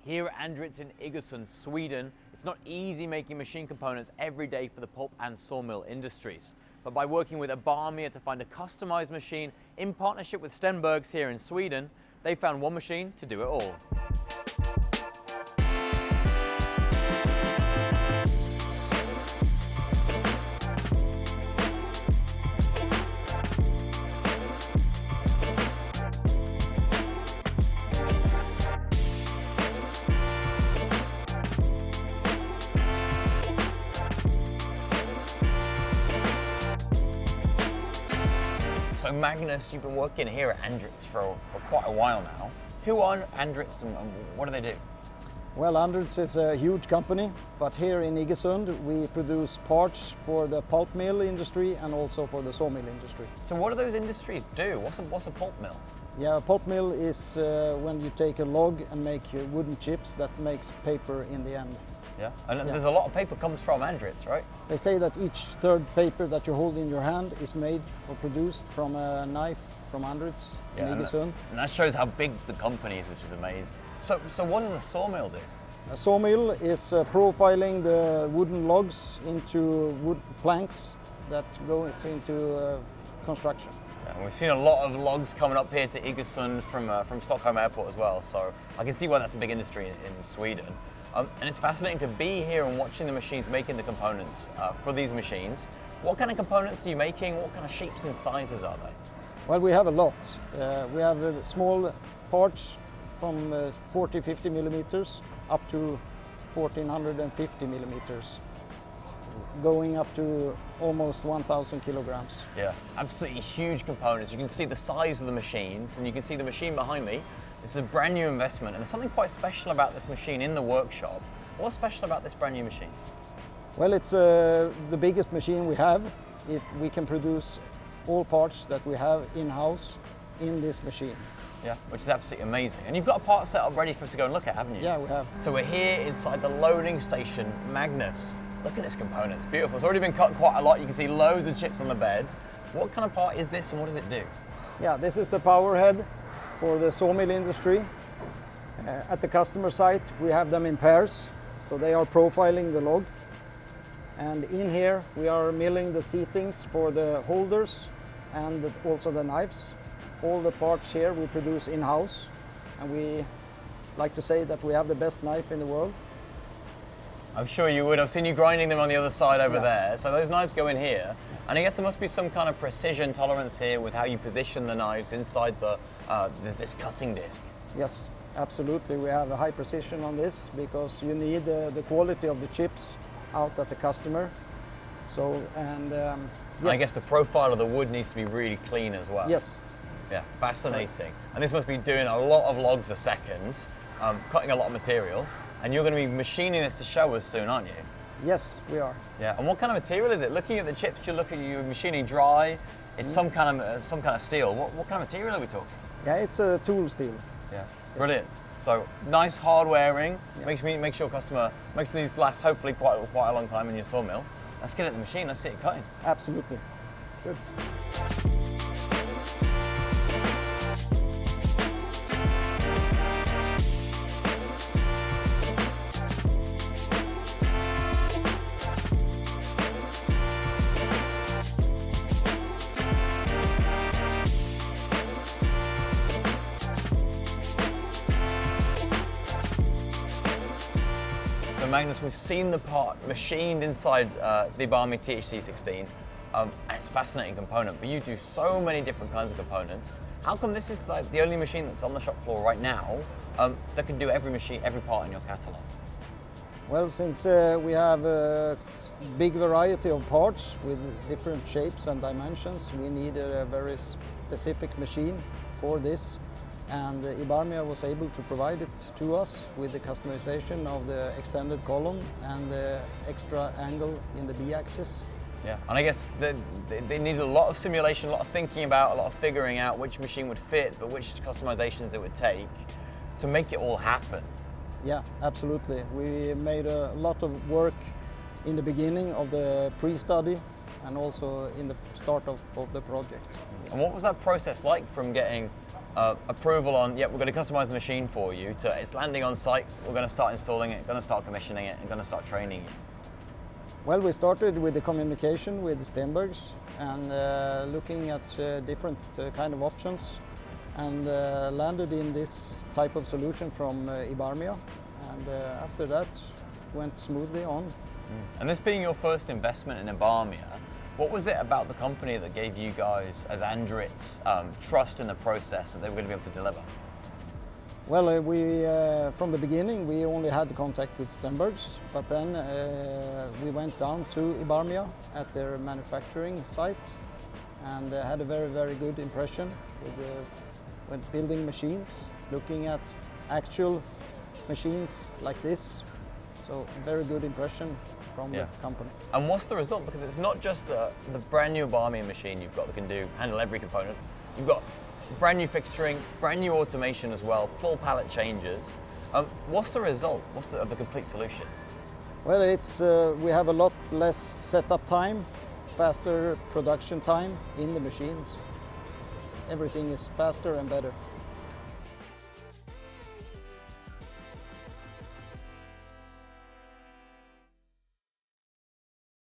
Here at ANDRITZ in Iggesund, Sweden, it's not easy making machine components every day for the pulp and sawmill industries. But by working with IBARMIA to find a customized machine in partnership with Stenbergs here in Sweden, they found one machine to do it all. So Magnus, you've been working here at ANDRITZ for quite a while now. Who are ANDRITZ and what do they do? Well, ANDRITZ is a huge company, but here in Iggesund we produce parts for the pulp mill industry and also for the sawmill industry. So what do those industries do? What's a pulp mill? Yeah, a pulp mill is when you take a log and make wooden chips that makes paper in the end. Yeah, and there's a lot of paper comes from ANDRITZ, right? They say that each third paper that you hold in your hand is made or produced from a knife from ANDRITZ in Iggesund. And that shows how big the company is, which is amazing. So what does a sawmill do? A sawmill is profiling the wooden logs into wood planks that goes into construction. Yeah, and we've seen a lot of logs coming up here to Iggesund from Stockholm Airport as well, so I can see why that's a big industry in Sweden. And it's fascinating to be here and watching the machines making the components for these machines. What kind of components are you making? What kind of shapes and sizes are they? Well, we have a lot. We have small parts from 40-50 millimeters up to 1450 millimeters, going up to almost 1,000 kilograms. Yeah, absolutely huge components. You can see the size of the machines and you can see the machine behind me. This is a brand new investment and there's something quite special about this machine in the workshop. What's special about this brand new machine? Well, it's the biggest machine we have. We can produce all parts that we have in-house in this machine. Yeah, which is absolutely amazing. And you've got a part set up ready for us to go and look at, haven't you? Yeah, we have. So we're here inside the loading station, Magnus. Look at this component, it's beautiful. It's already been cut quite a lot. You can see loads of chips on the bed. What kind of part is this and what does it do? Yeah, this is the power head for the sawmill industry. At the customer site we have them in pairs, so they are profiling the log. And in here we are milling the seatings for the holders and also the knives. All the parts here we produce in-house, and we like to say that we have the best knife in the world. I'm sure you would. I've seen you grinding them on the other side over there. So those knives go in here, and I guess there must be some kind of precision tolerance here with how you position the knives inside this cutting disc. Yes, absolutely. We have a high precision on this because you need the quality of the chips out at the customer. So, and yes. I guess the profile of the wood needs to be really clean as well. Yes. Yeah, fascinating. And this must be doing a lot of logs a second, cutting a lot of material. And you're going to be machining this to show us soon, aren't you? Yes, we are. Yeah. And what kind of material is it? Looking at the chips, you're machining dry. It's some kind of steel. What kind of material are we talking? Yeah, it's a tool steel. Yeah. Brilliant. So nice hard wearing. Yeah. Makes your customer makes these last hopefully quite a long time in your sawmill. Let's get at the machine. Let's see it cutting. Absolutely. Good. Magnus, we've seen the part machined inside the IBARMIA THC 16, and it's a fascinating component, but you do so many different kinds of components. How come this is like the only machine that's on the shop floor right now that can do every part in your catalogue? Well, since we have a big variety of parts with different shapes and dimensions, we need a very specific machine for this. And IBARMIA was able to provide it to us with the customization of the extended column and the extra angle in the B-axis. Yeah, and I guess they needed a lot of simulation, a lot of thinking about, a lot of figuring out which machine would fit, but which customizations it would take to make it all happen. Yeah, absolutely. We made a lot of work in the beginning of the pre-study, and also in the start of the project. Yes. And what was that process like from getting approval on, yeah, we're going to customize the machine for you, to it's landing on site, we're going to start installing it, going to start commissioning it, and going to start training you? Well, we started with the communication with Stenbergs and looking at different kind of options, and landed in this type of solution from IBARMIA, and after that went smoothly on. And this being your first investment in IBARMIA, what was it about the company that gave you guys, as ANDRITZ, trust in the process that they were going to be able to deliver? Well, from the beginning we only had contact with Stenbergs, but then we went down to IBARMIA at their manufacturing site and had a very, very good impression when building machines, looking at actual machines like this. So very good impression from the company. And what's the result? Because it's not just the brand new IBARMIA machine you've got that can handle every component. You've got brand new fixturing, brand new automation as well, full pallet changes. What's the result? What's the complete solution? Well, it's we have a lot less setup time, faster production time in the machines. Everything is faster and better.